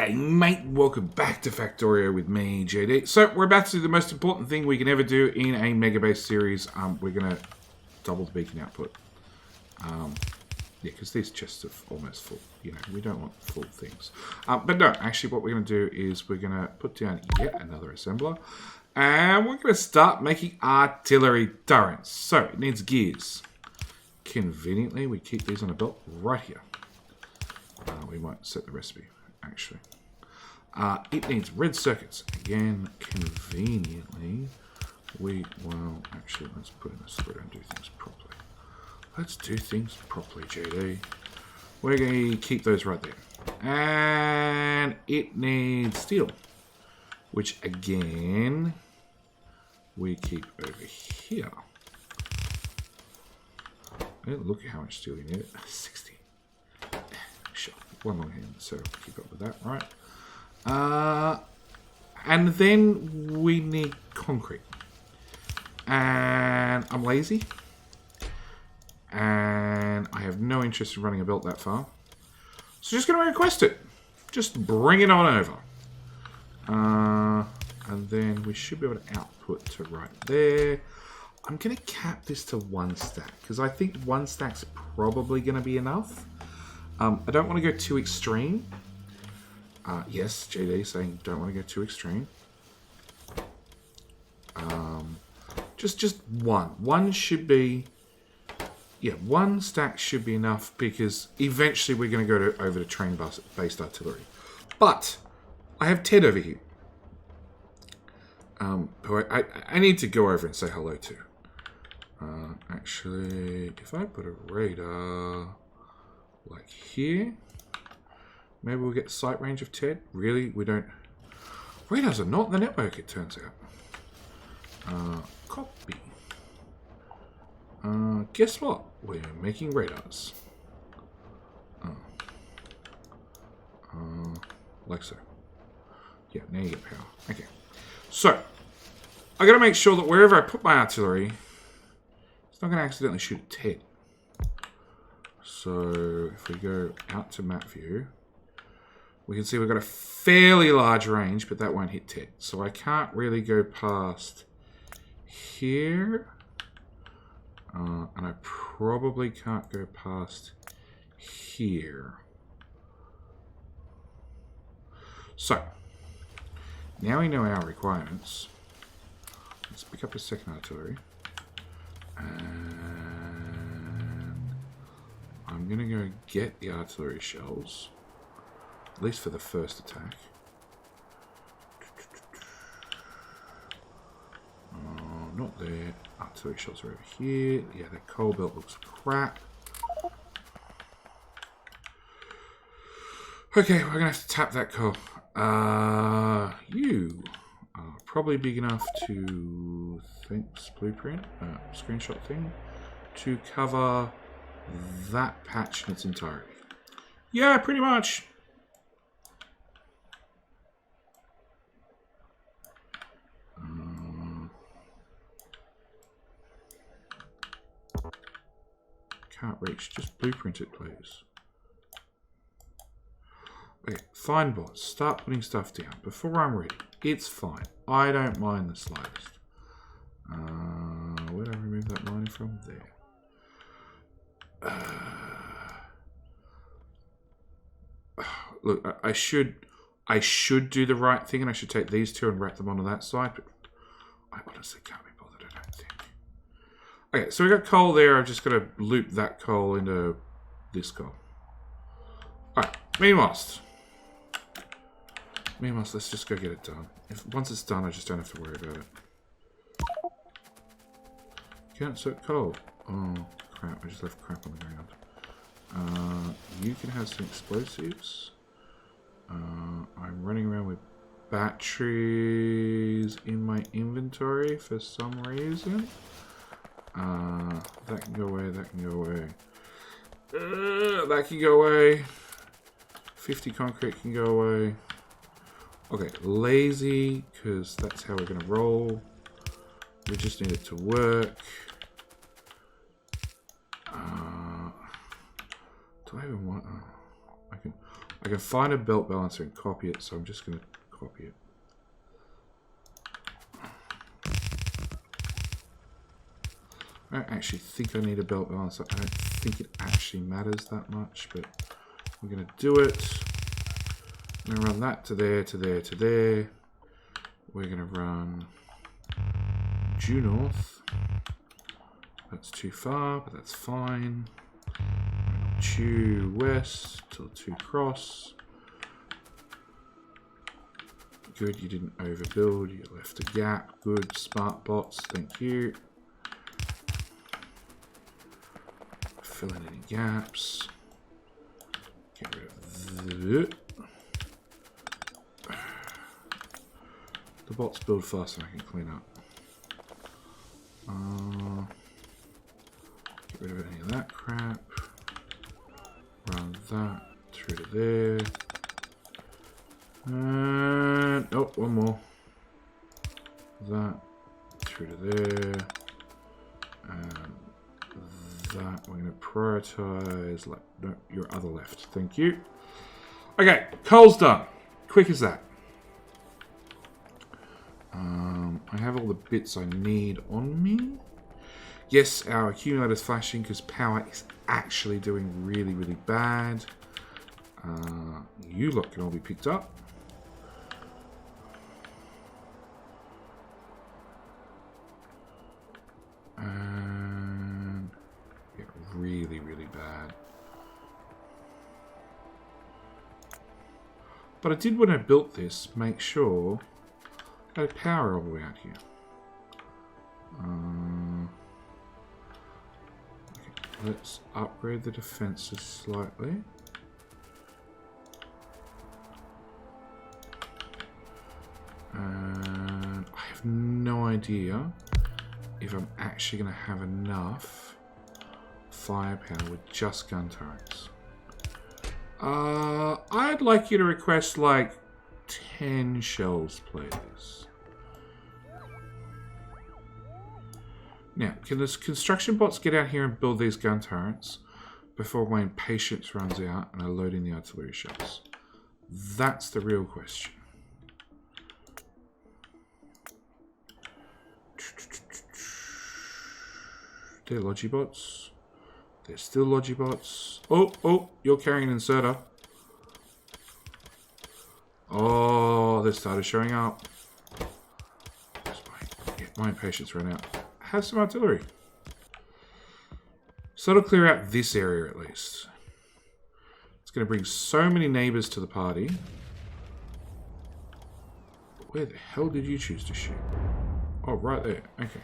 G'day mate, welcome back to Factorio with me, JD. So we're about to do the most important thing we can ever do in a Megabase series. We're going to double the beacon output. Yeah, because these chests are almost full. You know, we don't want full things. But no, actually what we're going to do is we're going to put down yet another assembler. And we're going to start making artillery turrets. So it needs gears. Conveniently, we keep these on a belt right here. We might set the recipe, actually. It needs red circuits. Again, conveniently, actually, let's put in a splitter and do things properly. Let's do things properly, JD. We're going to keep those right there. And it needs steel, which, again, we keep over here. Look at how much steel you need. 60. Sure. One more hand, so keep up with that, right? And then we need concrete. And I'm lazy. And I have no interest in running a belt that far. So just going to request it. Just bring it on over. And then we should be able to output to right there. I'm going to cap this to 1 stack. Because I think 1 stack's probably going to be enough. I don't want to go too extreme. Yes, JD saying don't want to go too extreme. Just one. One should be... Yeah, 1 stack should be enough because eventually we're going to go over to train-based artillery. But I have Ted over here. Who I need to go over and say hello to. Actually, if I put a radar... like here, maybe we'll get the sight range of Ted. Really, we don't. Radars are not in the network, it turns out. Copy. Guess what? We're making radars. Like so. Yeah, now you get power. Okay. So, I gotta make sure that wherever I put my artillery, it's not gonna accidentally shoot at Ted. So if we go out to map view, we can see we've got a fairly large range, but that won't hit Ted. So I can't really go past here. And I probably can't go past here. So now we know our requirements. Let's pick up a second artillery. I'm going to go get the artillery shells, at least for the first attack. Not there. Artillery shells are over here. Yeah, that coal belt looks crap. Okay, we're going to have to tap that coal. You are probably big enough to, thanks, blueprint, screenshot thing, to cover that patch in its entirety. Yeah, pretty much. Can't reach. Just blueprint it, please. Okay, fine bots. Start putting stuff down before I'm ready. It's fine. I don't mind the slightest. Where did I remove that line from? There. Look, I should do the right thing, and I should take these two and wrap them onto that side, but I honestly can't be bothered, I don't think. Okay, so we got coal there. I've just got to loop that coal into this coal. Alright, meanwhile, let's just go get it done. Once it's done, I just don't have to worry about it. Can't set coal. Oh, crap. I just left crap on the ground. You can have some explosives. I'm running around with batteries in my inventory for some reason. That can go away, that can go away. That can go away. 50 concrete can go away. Okay, lazy, because that's how we're going to roll. We just need it to work. Do I even want... I can... I can find a belt balancer and copy it, so I'm just going to copy it. I don't actually think I need a belt balancer. I don't think it actually matters that much, but we're going to do it. I'm going to run that to there, to there, to there. We're going to run due north. That's too far, but that's fine. Due west till 2 cross. Good, you didn't overbuild. You left a gap. Good, smart bots. Thank you. Fill in any gaps. Get rid of the bots build fast and I can clean up. Get rid of any of that crap. Run that through to there. And oh, one more. That through to there. And that we're going to prioritize. No, your other left. Thank you. Okay, coal's done. Quick as that. I have all the bits I need on me. Yes, our accumulator's flashing because power is actually doing really, really bad. You lot can all be picked up. And yeah, really, really bad. But I did, when I built this, make sure I had power all the way out here. Okay, let's upgrade the defenses slightly. And I have no idea if I'm actually going to have enough firepower with just gun turrets. I'd like you to request like 10 shells, please. Now, can the construction bots get out here and build these gun turrets before my impatience runs out and I load in the artillery shells? That's the real question. They're Logibots. They're still Logibots. Oh, you're carrying an inserter. Oh, they started showing up. My impatience ran out. Have some artillery. So it'll clear out this area at least. It's going to bring so many neighbors to the party. Where the hell did you choose to shoot? Oh, right there. Okay.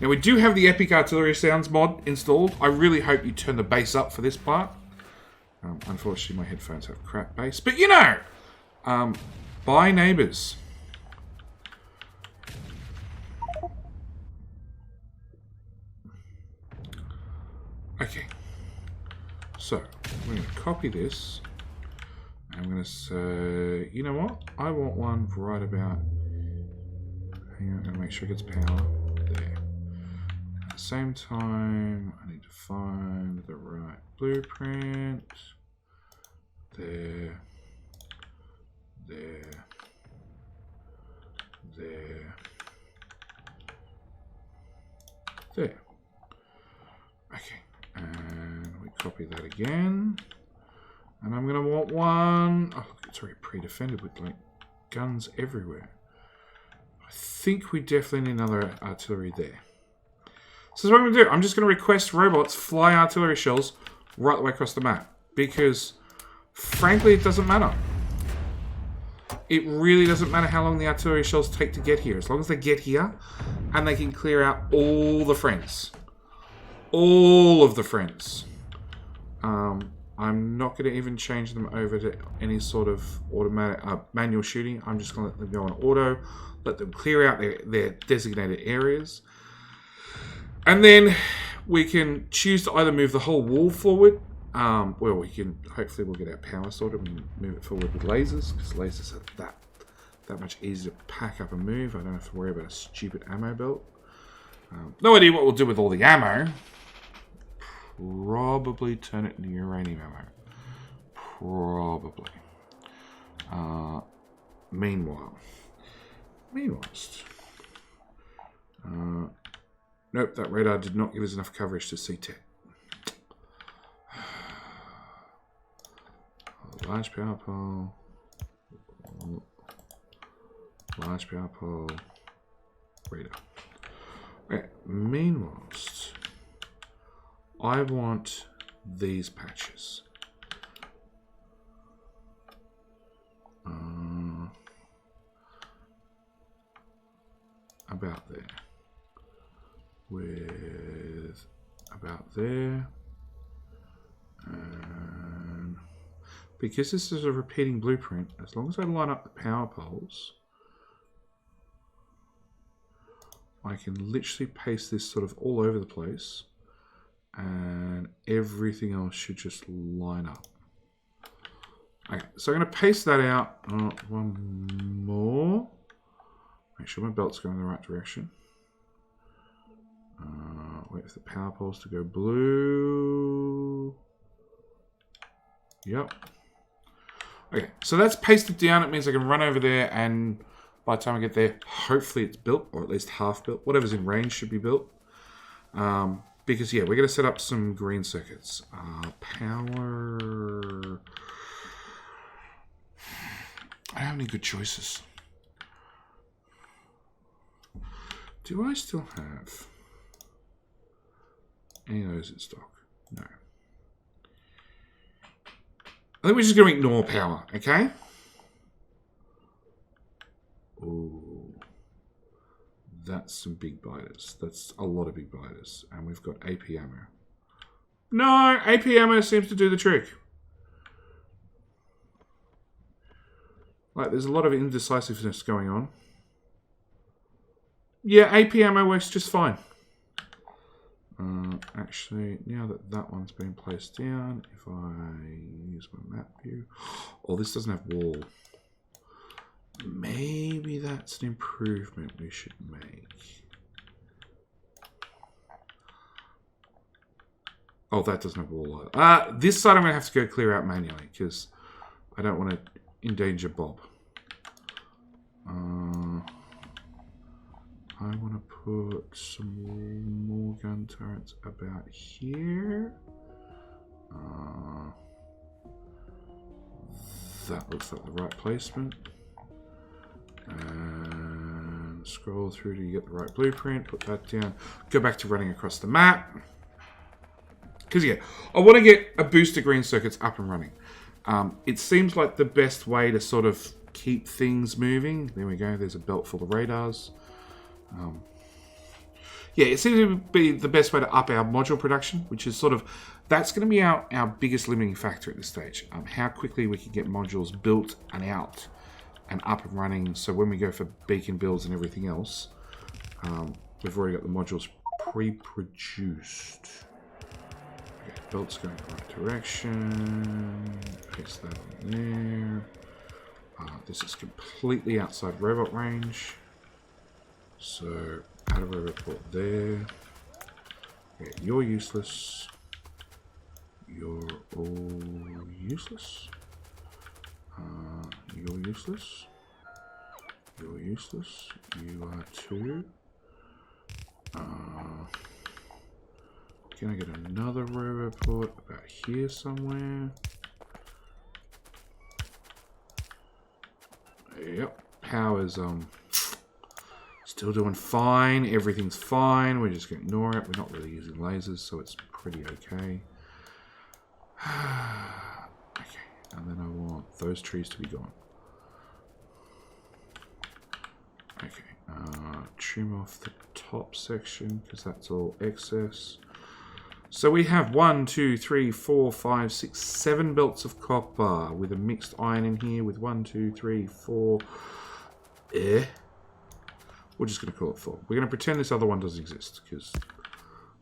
Now we do have the Epic Artillery Sounds mod installed. I really hope you turn the bass up for this part. Unfortunately, my headphones have crap bass. But you know! Buy neighbors. Okay. So, we're going to copy this. I'm going to say, you know what? I want one right about... Hang on, I'm going to make sure it gets power. There. At the same time, I need to find the right blueprint. There. There. There. There. Okay. And we copy that again. And I'm going to want one... Oh, look, it's already pre-defended with, like, guns everywhere. I think we definitely need another artillery there. So what I'm going to do. I'm just going to request robots fly artillery shells right the way across the map. Because, frankly, it doesn't matter. It really doesn't matter how long the artillery shells take to get here. As long as they get here, and they can clear out all the friends. All of the friends. I'm not going to even change them over to any sort of automatic manual shooting. I'm just going to let them go on auto. Let them clear out their designated areas. And then we can choose to either move the whole wall forward. Well, we can, hopefully we'll get our power sorted and move it forward with lasers. Because lasers are that much easier to pack up and move. I don't have to worry about a stupid ammo belt. No idea what we'll do with all the ammo. Probably turn it into uranium ammo. Probably. Meanwhile. Nope, that radar did not give us enough coverage to see tech. Large power pole. Large power pole. Radar. Okay, meanwhile, I want these patches. About there. With about there. And because this is a repeating blueprint, as long as I line up the power poles, I can literally paste this sort of all over the place, and everything else should just line up. Okay, so I'm going to paste that out. One more. Make sure my belt's going in the right direction. Wait for the power poles to go blue. Yep. Okay, so that's pasted down. It means I can run over there, and by the time I get there, hopefully it's built, or at least half built. Whatever's in range should be built. Because, yeah, we're going to set up some green circuits. Power... I don't have any good choices. Do I still have any of those in stock? No. I think we're just going to ignore power, okay? Ooh. That's some big biters. That's a lot of big biters. And we've got AP ammo. No, AP ammo seems to do the trick. Like, there's a lot of indecisiveness going on. Yeah, AP ammo works just fine. Actually, now that that one's been placed down, if I use my map view... Oh, this doesn't have wall. Maybe that's an improvement we should make. Oh, that doesn't have wall. This side I'm going to have to go clear out manually, because I don't want to endanger Bob. I want to put some more gun turrets about here. That looks like the right placement. And scroll through to get the right blueprint. Put that down. Go back to running across the map. Because, yeah, I want to get a booster green circuits up and running. It seems like the best way to sort of keep things moving. There we go. There's a belt full of radars. Yeah, it seems to be the best way to up our module production, which is sort of, that's going to be our biggest limiting factor at this stage. How quickly we can get modules built and out and up and running. So when we go for beacon builds and everything else, we've already got the modules pre-produced. Okay, belt's going in the right direction. Paste that on there. This is completely outside robot range. So, add a robot port there. Yeah, you're useless. You're all useless. You're useless. You're useless. You are too. Can I get another robot port about here somewhere? Yep, power's still doing fine. Everything's fine. We're just going to ignore it. We're not really using lasers, so it's pretty okay. Okay, and then I want those trees to be gone. Okay, trim off the top section because that's all excess. So we have 1, 2, 3, 4, 5, 6, 7 belts of copper with a mixed iron in here with 1, 2, 3, 4. We're just going to call it 4. We're going to pretend this other one doesn't exist because,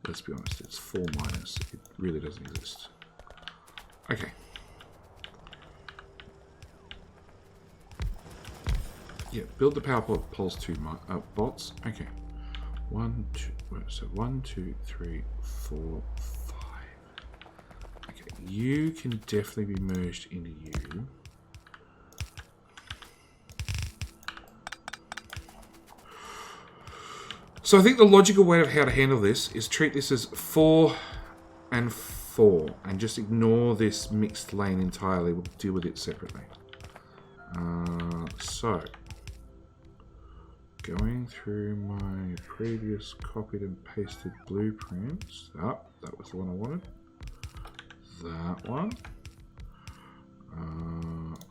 let's be honest, it's 4 minus. It really doesn't exist. Okay. Yeah, build the power poles to bots. Okay. 1, 2, so 1, 2, 3, 4, 5. Okay, You can definitely be merged into you. So I think the logical way of how to handle this is treat this as 4 and 4 and just ignore this mixed lane entirely. We'll deal with it separately. So going through my previous copied and pasted blueprints. Oh, that was the one I wanted. That one.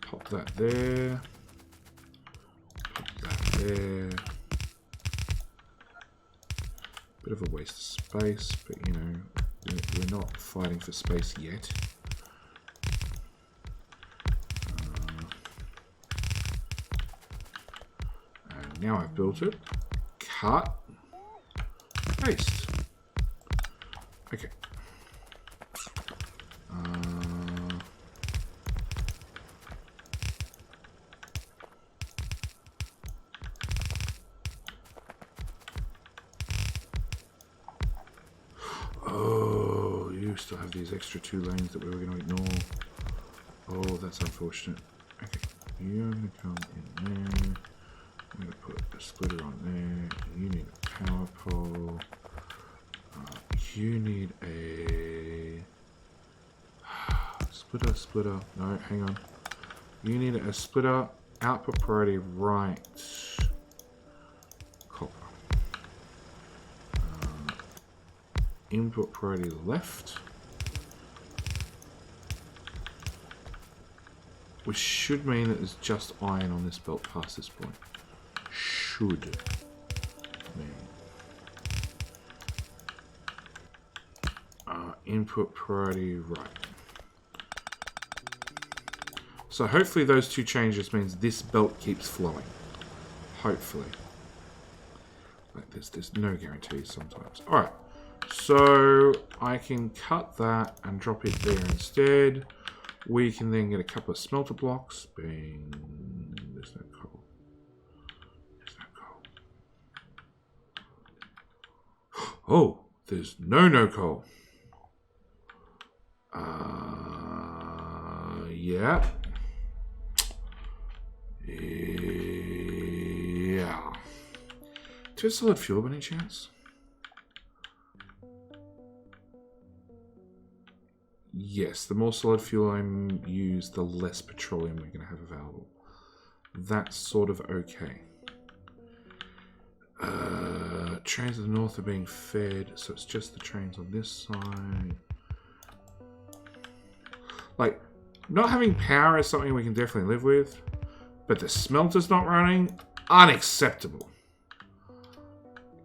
Pop that there. Pop that there. Bit of a waste of space, but you know, we're not fighting for space yet. And now I've built it. Cut. Paste. Okay. Oh, you still have these extra 2 lanes that we were going to ignore. Oh, that's unfortunate. Okay, you're going to come in there. I'm going to put a splitter on there. You need a power pole. You need a splitter. No, hang on. You need a splitter. Output priority right. Copper. Input priority left. Which should mean that there's just iron on this belt past this point. Should mean. Input priority right. So hopefully those 2 changes means this belt keeps flowing. Hopefully. Like there's no guarantees sometimes. Alright. So I can cut that and drop it there instead. We can then get a couple of smelter blocks. Bing. There's no coal. There's no coal. Oh, there's no coal. Yeah. Yeah. Do you have solid fuel by any chance? Yes, the more solid fuel I use, the less petroleum we're going to have available. That's sort of okay. Trains to the north are being fed, so it's just the trains on this side. Like, not having power is something we can definitely live with, but the smelter's not running, unacceptable.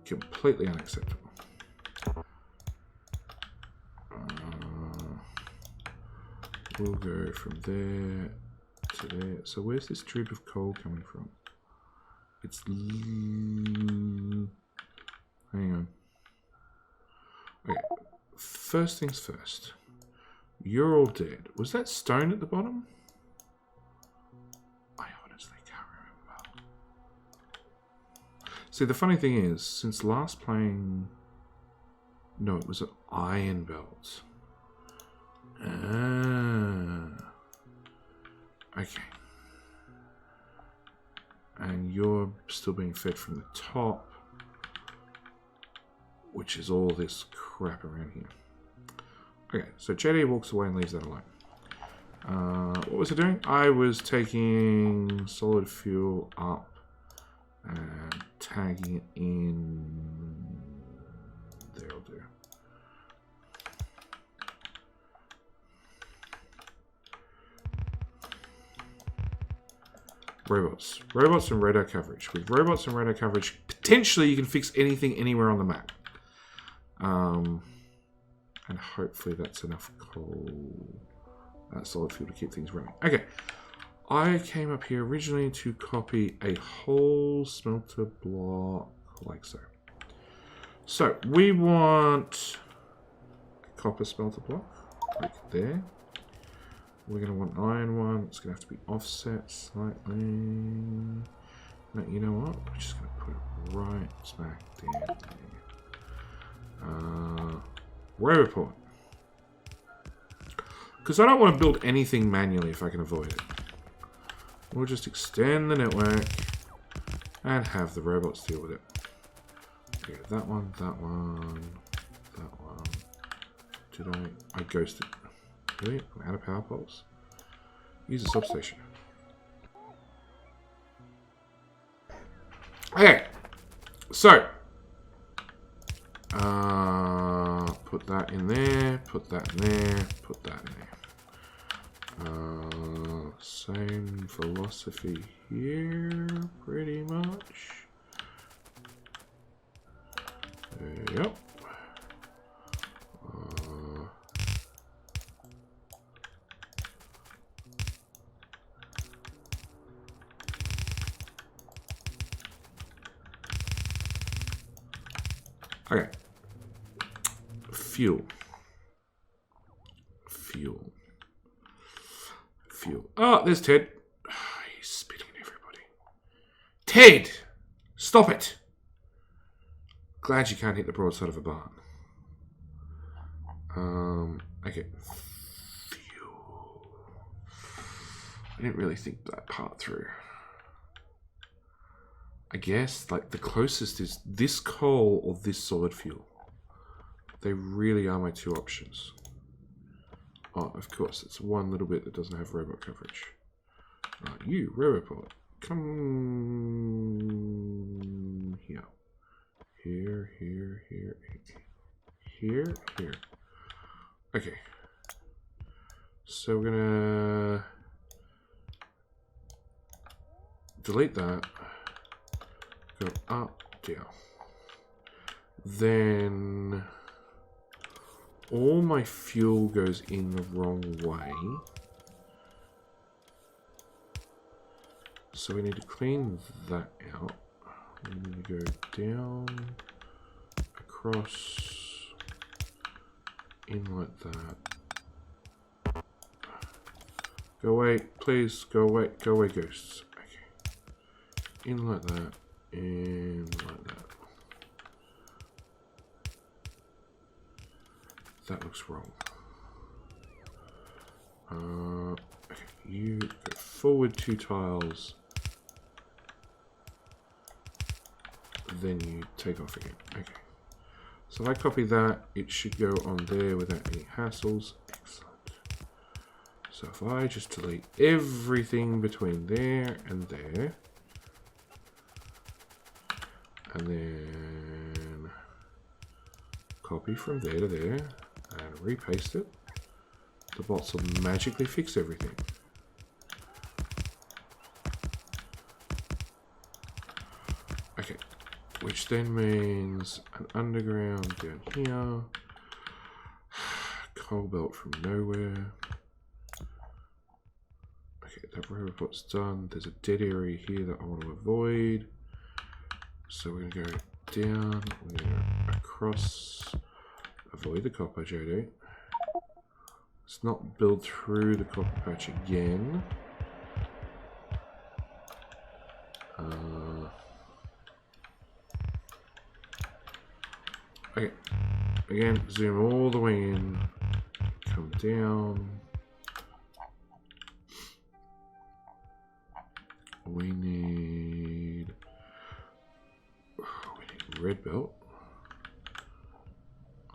Completely unacceptable. We'll go from there to there. So where's this drip of coal coming from? It's... Hang on. Okay. First things first. You're all dead. Was that stone at the bottom? I honestly can't remember. See, the funny thing is, since last playing... No, it was an iron belt. Okay. And you're still being fed from the top, which is all this crap around here. Okay, so JD walks away and leaves that alone. What was I doing? I was taking solid fuel up and tagging it in. There'll do. Robots. Robots and radar coverage. With robots and radar coverage, potentially you can fix anything anywhere on the map. And hopefully that's enough coal, solid fuel to keep things running. Okay. I came up here originally to copy a whole smelter block like so. So we want a copper smelter block like there. We're going to want an iron one. It's going to have to be offset slightly. No, you know what? We're just going to put it right smack down there. Row report. Because I don't want to build anything manually if I can avoid it. We'll just extend the network and have the robots deal with it. Okay, that one, that one, that one. Did I ghosted. Really? I'm out of power poles. Use a substation. Okay. So. Put that in there, put that in there, put that in there. Same philosophy here, pretty much. Yep. Okay. Fuel. Fuel. Fuel. Oh, there's Ted. Oh, he's spitting at everybody. Ted! Stop it! Glad you can't hit the broadside of a barn. Okay. Fuel. I didn't really think that part through. I guess, like, the closest is this coal or this solid fuel. They really are my two options. Oh, of course, it's one little bit that doesn't have robot coverage. Right, you, robot, come here. Here, here, here, here, here. Okay. So we're gonna delete that. Go up, down. Then all my fuel goes in the wrong way. So we need to clean that out. We need to go down, across, in like that. Go away, please, go away, ghosts. Okay. In like that, in like that. That looks wrong. Okay, you go forward 2 tiles. Then you take off again. Okay. So if I copy that, it should go on there without any hassles. Excellent. So if I just delete everything between there and there. And then copy from there to there. And repaste it. The bots will magically fix everything. Okay, which then means an underground down here. Coal belt from nowhere. Okay, that robot's done. There's a dead area here that I want to avoid. So we're going to go down, we're going to go across. Avoid the copper, JD. Let's not build through the copper patch again. Okay. Again, zoom all the way in. Come down. We need red belt.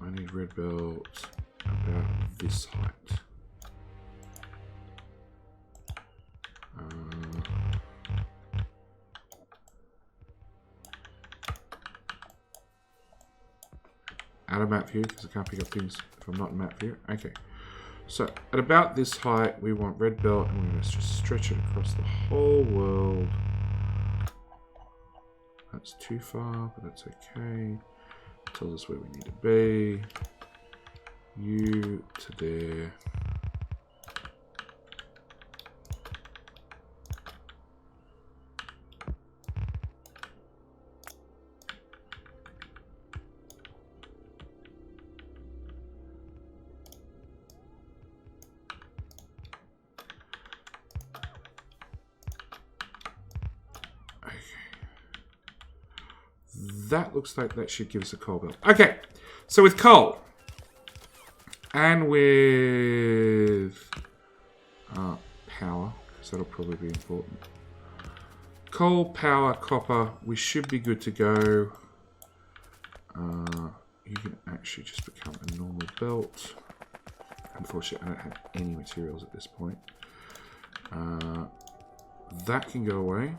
I need red belt about this height. Out of map view, because I can't pick up things if I'm not in map view. Okay. So, at about this height, we want red belt, and we're going to just stretch it across the whole world. That's too far, but that's okay. Tells us where we need to be. You to there. That looks like that should give us a coal belt. Okay, so with coal, And with power, because that'll probably be important. Coal, power, copper, we should be good to go. You can actually just become a normal belt. Unfortunately, I don't have any materials at this point. That can go away.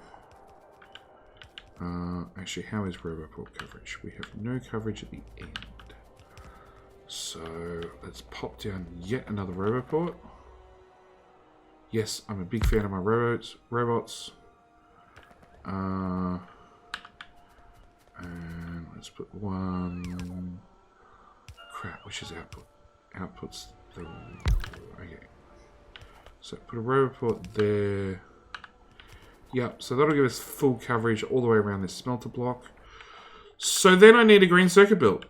Actually, how is Roboport coverage? We have no coverage at the end. So, let's pop down yet another Roboport. Yes, I'm a big fan of my robots. And let's put one... Crap, which is output? Output's the... Okay. So, put a Roboport there. Yep, so that'll give us full coverage all the way around this smelter block. So then I need a green circuit built.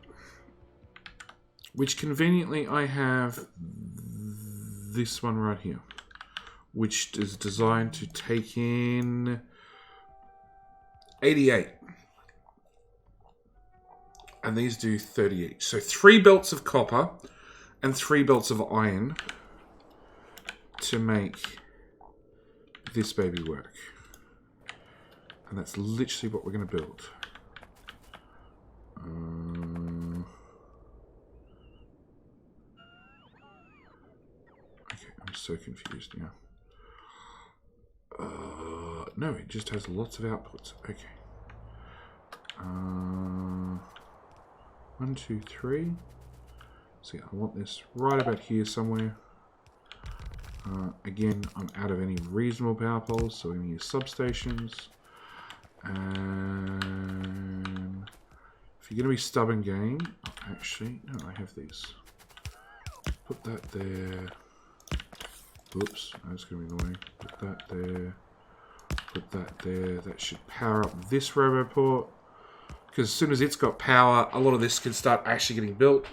Which conveniently I have this one right here. Which is designed to take in 88. And these do 30 each. So 3 belts of copper and 3 belts of iron to make this baby work. And that's literally what we're going to build. Okay, I'm so confused now. No, it just has lots of outputs. Okay. 1, 2, 3. See, I want this right about here somewhere. Again, I'm out of any reasonable power poles, so we're going to use substations. And if you're going to be stubborn game, actually, no, I have these. Put that there. Oops, that's going to be annoying. Put that there. Put that there. That should power up this Roboport. Because as soon as it's got power, a lot of this can start actually getting built.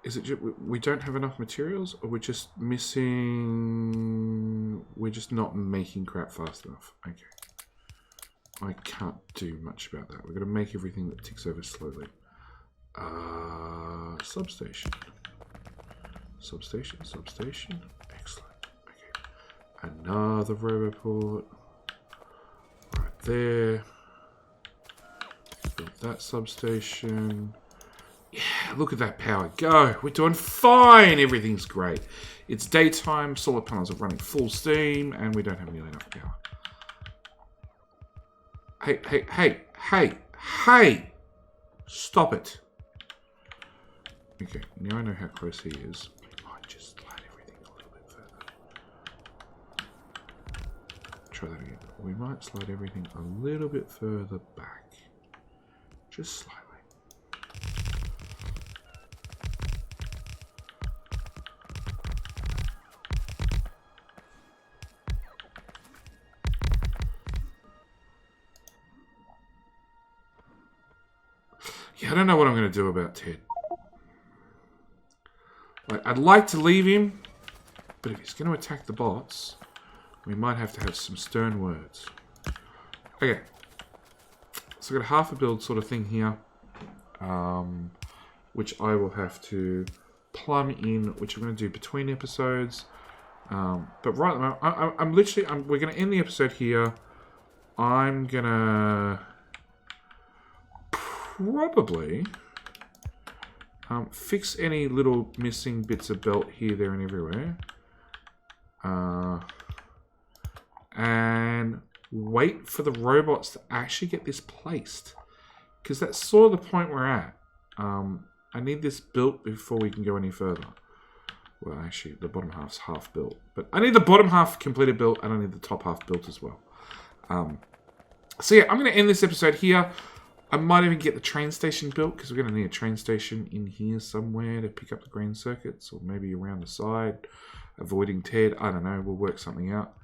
Is it just, we don't have enough materials, or we're just missing... We're just not making crap fast enough. Okay. I can't do much about that. We're going to make everything that ticks over slowly. Substation. Substation, substation. Excellent. Okay. Another Roboport. Right there. Build that substation. Yeah, look at that power go. We're doing fine. Everything's great. It's daytime. Solar panels are running full steam. And we don't have nearly enough power. Hey. Stop it. Okay, now I know how close he is. We might just slide everything a little bit further. Try that again. We might slide everything a little bit further back. Just slightly. Yeah, I don't know what I'm going to do about Ted. Like, I'd like to leave him, but if he's going to attack the bots, we might have to have some stern words. Okay. So I've got a half a build sort of thing here, which I will have to plumb in, which I'm going to do between episodes. But right at the moment, we're going to end the episode here. I'm going to probably fix any little missing bits of belt here, there, and everywhere. And wait for the robots to actually get this placed. Because that's sort of the point we're at. I need this built before we can go any further. Well, actually, the bottom half's half built. But I need the bottom half completed built, and I need the top half built as well. So yeah, I'm going to end this episode here. I might even get the train station built, because we're going to need a train station in here somewhere to pick up the green circuits, or maybe around the side, avoiding Ted. I don't know, we'll work something out.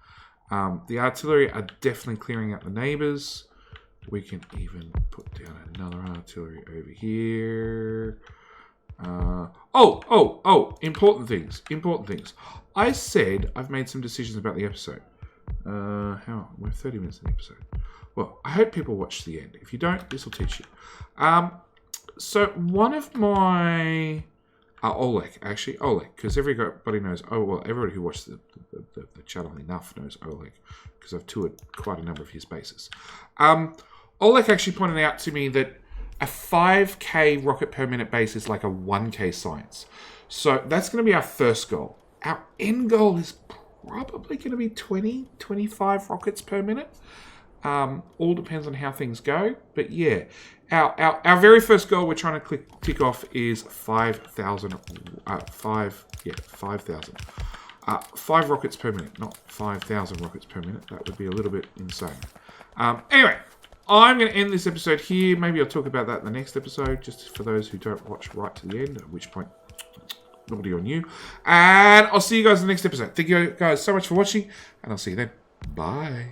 The artillery are definitely clearing out the neighbours. We can even put down another artillery over here. Important things. I said I've made some decisions about the episode. We're 30 minutes in the episode. Well, I hope people watch the end. If you don't, this will teach you. So one of my Oleg, actually Oleg, because everybody knows. Oh well, everybody who watched the channel enough knows Oleg, because I've toured quite a number of his bases. Oleg actually pointed out to me that a 5k rocket per minute base is like a 1k science. So that's going to be our first goal. Our end goal is probably going to be 20, 25 rockets per minute. All depends on how things go. But yeah, our very first goal we're trying to tick off is 5,000. 5,000. 5 rockets per minute, not 5,000 rockets per minute. That would be a little bit insane. Anyway, I'm going to end this episode here. Maybe I'll talk about that in the next episode, just for those who don't watch right to the end, at which point, naughty on you. And I'll see you guys in the next episode. Thank you guys so much for watching, and I'll see you then. Bye.